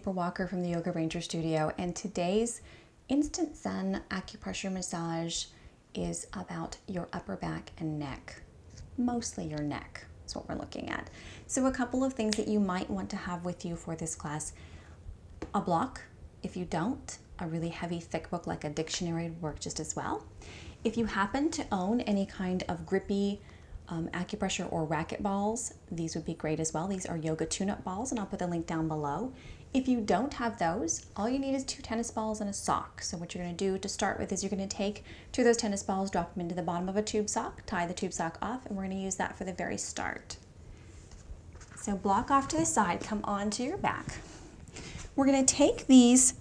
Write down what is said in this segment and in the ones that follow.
Aprille Walker from the Yoga Ranger Studio, and today's Instant Zen acupressure massage is about your upper back and neck. Mostly your neck is what we're looking at. So a couple of things that you might want to have with you for this class. A block. If you don't, a really heavy thick book like a dictionary would work just as well. If you happen to own any kind of grippy acupressure or racket balls, these would be great as well. These are yoga tune-up balls, and I'll put the link down below. If you don't have those, all you need is 2 tennis balls and a sock. So what you're going to do to start with is you're going to take 2 of those tennis balls, drop them into the bottom of a tube sock, tie the tube sock off, and we're going to use that for the very start. So block off to the side, come onto your back. We're going to take these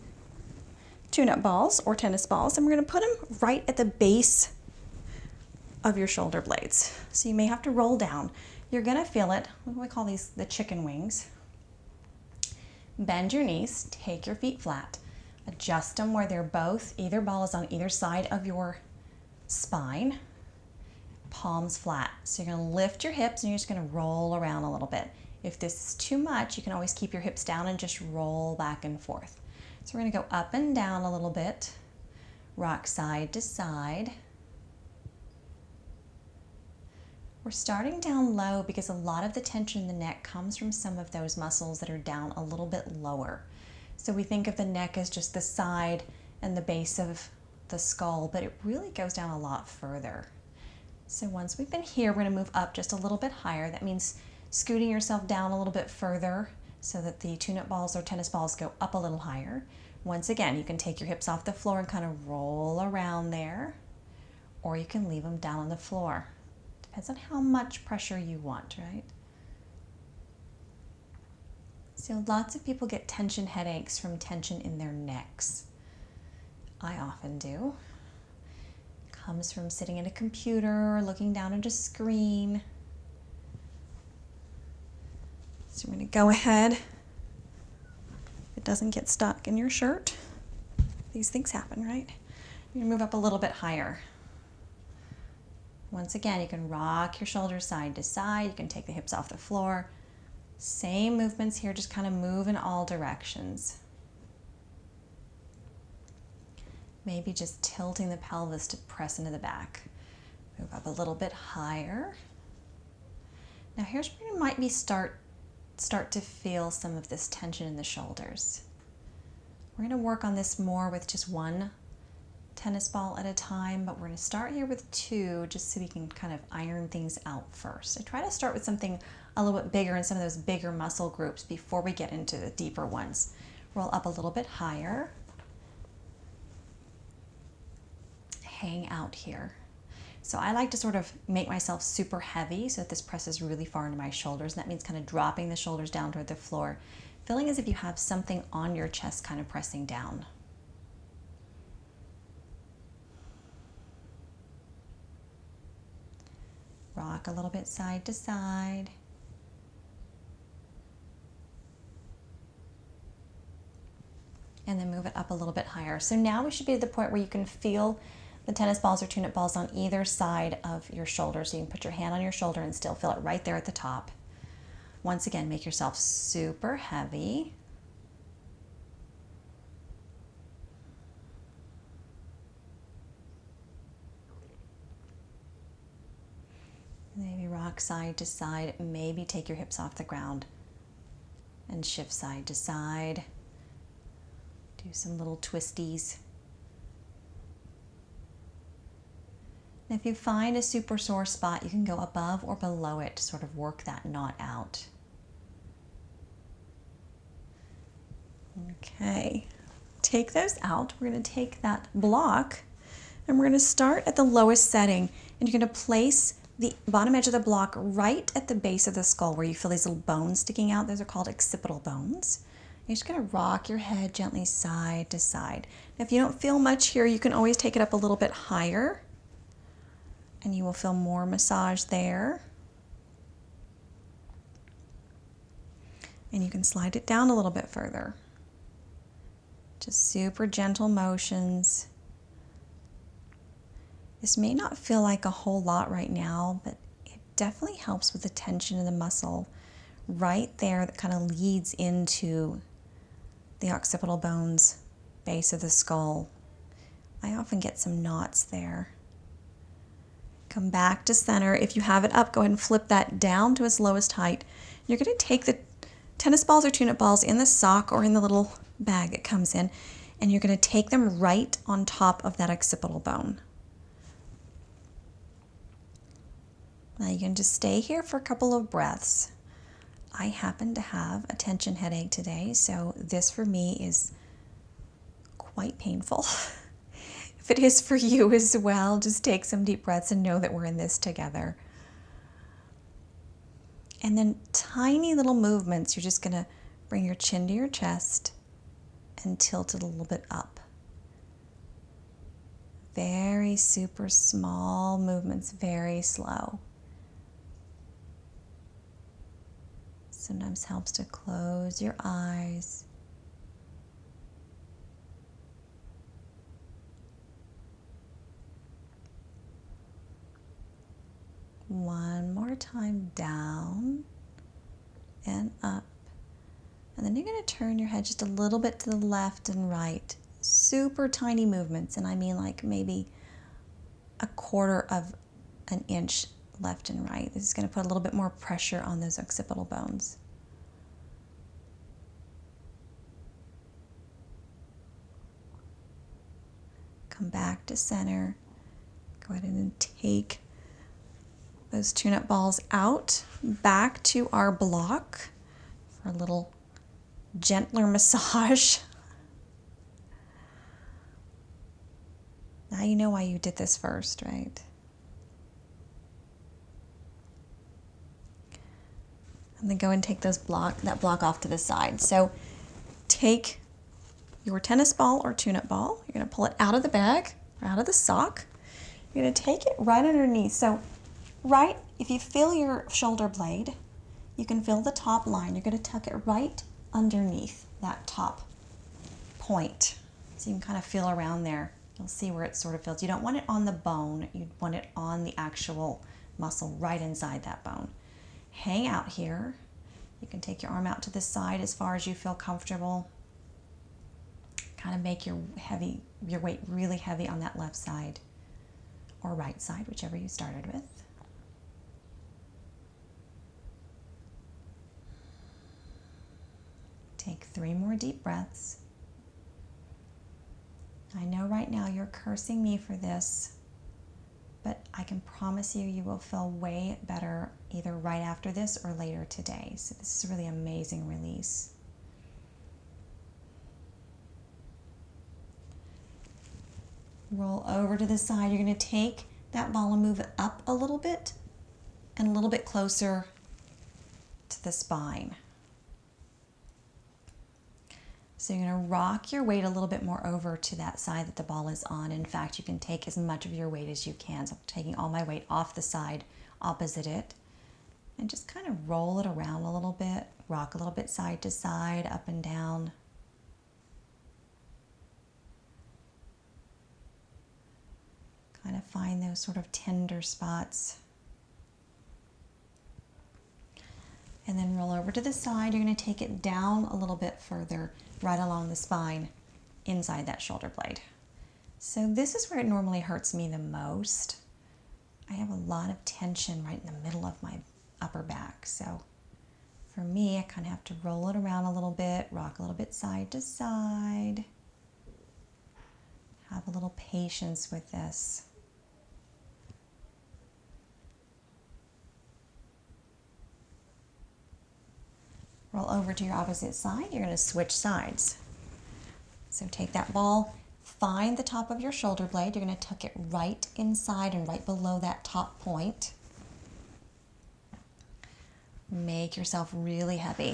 tune-up balls or tennis balls, and we're going to put them right at the base of your shoulder blades. So you may have to roll down. You're going to feel it. What do we call these? The chicken wings. Bend your knees, take your feet flat, adjust them where they're both, either ball is on either side of your spine, palms flat. So you're going to lift your hips and you're just going to roll around a little bit. If this is too much, you can always keep your hips down and just roll back and forth. So we're going to go up and down a little bit, rock side to side. We're starting down low because a lot of the tension in the neck comes from some of those muscles that are down a little bit lower. So we think of the neck as just the side and the base of the skull, but it really goes down a lot further. So once we've been here, we're going to move up just a little bit higher. That means scooting yourself down a little bit further so that the tune-up balls or tennis balls go up a little higher. Once again, you can take your hips off the floor and kind of roll around there, or you can leave them down on the floor. Depends on how much pressure you want, right? So lots of people get tension headaches from tension in their necks. I often do. It comes from sitting at a computer, looking down at a screen. So we're going to go ahead. If it doesn't get stuck in your shirt, these things happen, right? You're going to move up a little bit higher. Once again, you can rock your shoulders side to side. You can take the hips off the floor. Same movements here, just kind of move in all directions. Maybe just tilting the pelvis to press into the back. Move up a little bit higher. Now here's where you might be start to feel some of this tension in the shoulders. We're going to work on this more with just 1 tennis ball at a time, but we're going to start here with 2 just so we can kind of iron things out first. I try to start with something a little bit bigger in some of those bigger muscle groups before we get into the deeper ones. Roll up a little bit higher. Hang out here. So I like to sort of make myself super heavy so that this presses really far into my shoulders, and that means kind of dropping the shoulders down toward the floor, feeling as if you have something on your chest kind of pressing down. Rock a little bit side to side. And then move it up a little bit higher. So now we should be at the point where you can feel the tennis balls or tune-up balls on either side of your shoulder. So you can put your hand on your shoulder and still feel it right there at the top. Once again, make yourself super heavy. Maybe rock side to side, maybe take your hips off the ground and shift side to side. Do some little twisties. And if you find a super sore spot, you can go above or below it to sort of work that knot out. Okay, take those out. We're going to take that block and we're going to start at the lowest setting, and you're going to place the bottom edge of the block right at the base of the skull where you feel these little bones sticking out. Those are called occipital bones. You're just going to rock your head gently side to side. Now, if you don't feel much here, you can always take it up a little bit higher and you will feel more massage there. And you can slide it down a little bit further. Just super gentle motions. This may not feel like a whole lot right now, but it definitely helps with the tension in the muscle right there that kind of leads into the occipital bones, base of the skull. I often get some knots there. Come back to center. If you have it up, go ahead and flip that down to its lowest height. You're going to take the tennis balls or tune-up balls in the sock or in the little bag that comes in, and you're going to take them right on top of that occipital bone. Now you can just stay here for a couple of breaths. I happen to have a tension headache today, so this for me is quite painful. If it is for you as well, just take some deep breaths and know that we're in this together. And then tiny little movements. You're just going to bring your chin to your chest and tilt it a little bit up. Very super small movements, very slow. Sometimes helps to close your eyes. One more time, down and up. And then you're going to turn your head just a little bit to the left and right. Super tiny movements, and I mean like maybe a quarter of an inch left and right. This is going to put a little bit more pressure on those occipital bones. Come back to center. Go ahead and take those tune-up balls out, back to our block for a little gentler massage. Now you know why you did this first, right? And then go and take that block off to the side. So take your tennis ball or tune-up ball. You're going to pull it out of the bag or out of the sock. You're going to take it right underneath. So right, if you feel your shoulder blade, you can feel the top line. You're going to tuck it right underneath that top point. So you can kind of feel around there. You'll see where it sort of feels. You don't want it on the bone. You want it on the actual muscle right inside that bone. Hang out here. You can take your arm out to the side as far as you feel comfortable. Kind of make your weight really heavy on that left side or right side, whichever you started with. Take 3 more deep breaths. I know right now you're cursing me for this, but I can promise you, you will feel way better either right after this or later today. So this is a really amazing release. Roll over to the side. You're going to take that ball and move it up a little bit and a little bit closer to the spine. So you're going to rock your weight a little bit more over to that side that the ball is on. In fact, you can take as much of your weight as you can. So I'm taking all my weight off the side opposite it and just kind of roll it around a little bit, rock a little bit side to side, up and down. Kind of find those sort of tender spots. And then roll over to the side. You're going to take it down a little bit further, right along the spine, inside that shoulder blade. So this is where it normally hurts me the most. I have a lot of tension right in the middle of my upper back. So for me, I kind of have to roll it around a little bit, rock a little bit side to side. Have a little patience with this. Roll over to your opposite side. You're going to switch sides. So take that ball, find the top of your shoulder blade. You're going to tuck it right inside and right below that top point. Make yourself really heavy.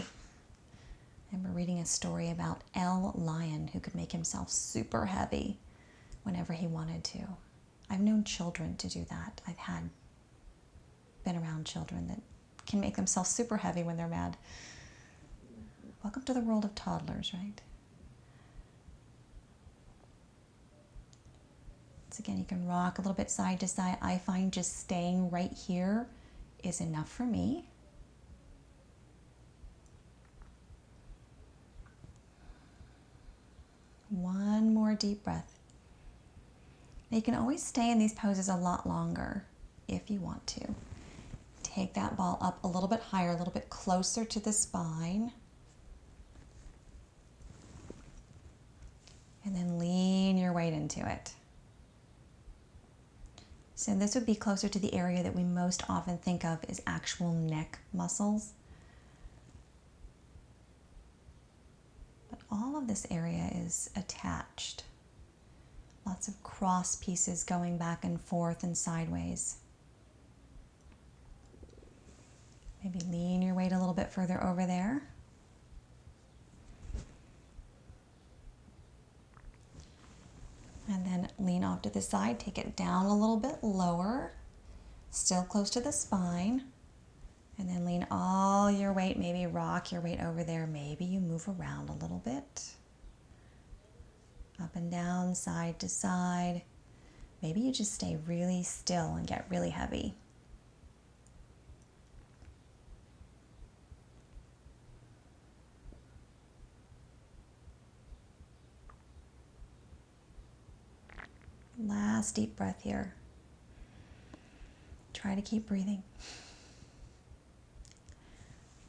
I remember reading a story about L. Lion who could make himself super heavy whenever he wanted to. I've known children to do that. I've been around children that can make themselves super heavy when they're mad. Welcome to the world of toddlers, right? So again, you can rock a little bit side to side. I find just staying right here is enough for me. deep breath. Now you can always stay in these poses a lot longer if you want to. Take that ball up a little bit higher, a little bit closer to the spine. And then lean your weight into it. So this would be closer to the area that we most often think of as actual neck muscles. But all of this area is attached. Lots of cross pieces going back and forth and sideways. Maybe lean your weight a little bit further over there. And then lean off to the side, take it down a little bit lower, still close to the spine. And then lean all your weight, maybe rock your weight over there. Maybe you move around a little bit. Up and down, side to side. Maybe you just stay really still and get really heavy. Last deep breath here. Try to keep breathing.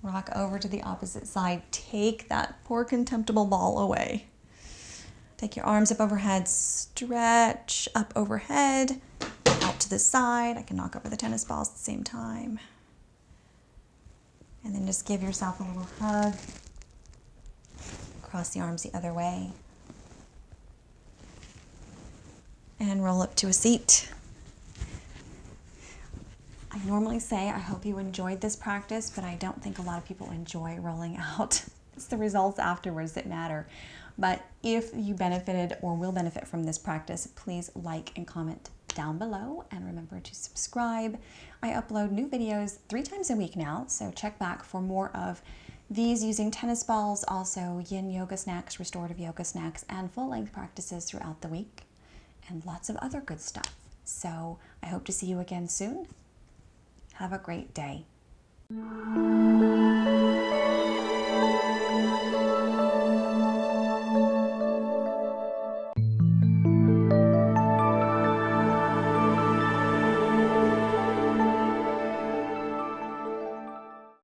Rock over to the opposite side. Take that poor contemptible ball away. Take your arms up overhead, stretch up overhead, out to the side. I can knock over the tennis balls at the same time. And then just give yourself a little hug. Cross the arms the other way. And roll up to a seat. I normally say I hope you enjoyed this practice, but I don't think a lot of people enjoy rolling out. It's the results afterwards that matter. But if you benefited or will benefit from this practice, please like and comment down below, and remember to subscribe. I upload new videos 3 times a week now, so check back for more of these using tennis balls, also yin yoga snacks, restorative yoga snacks, and full-length practices throughout the week, and lots of other good stuff. So I hope to see you again soon. Have a great day.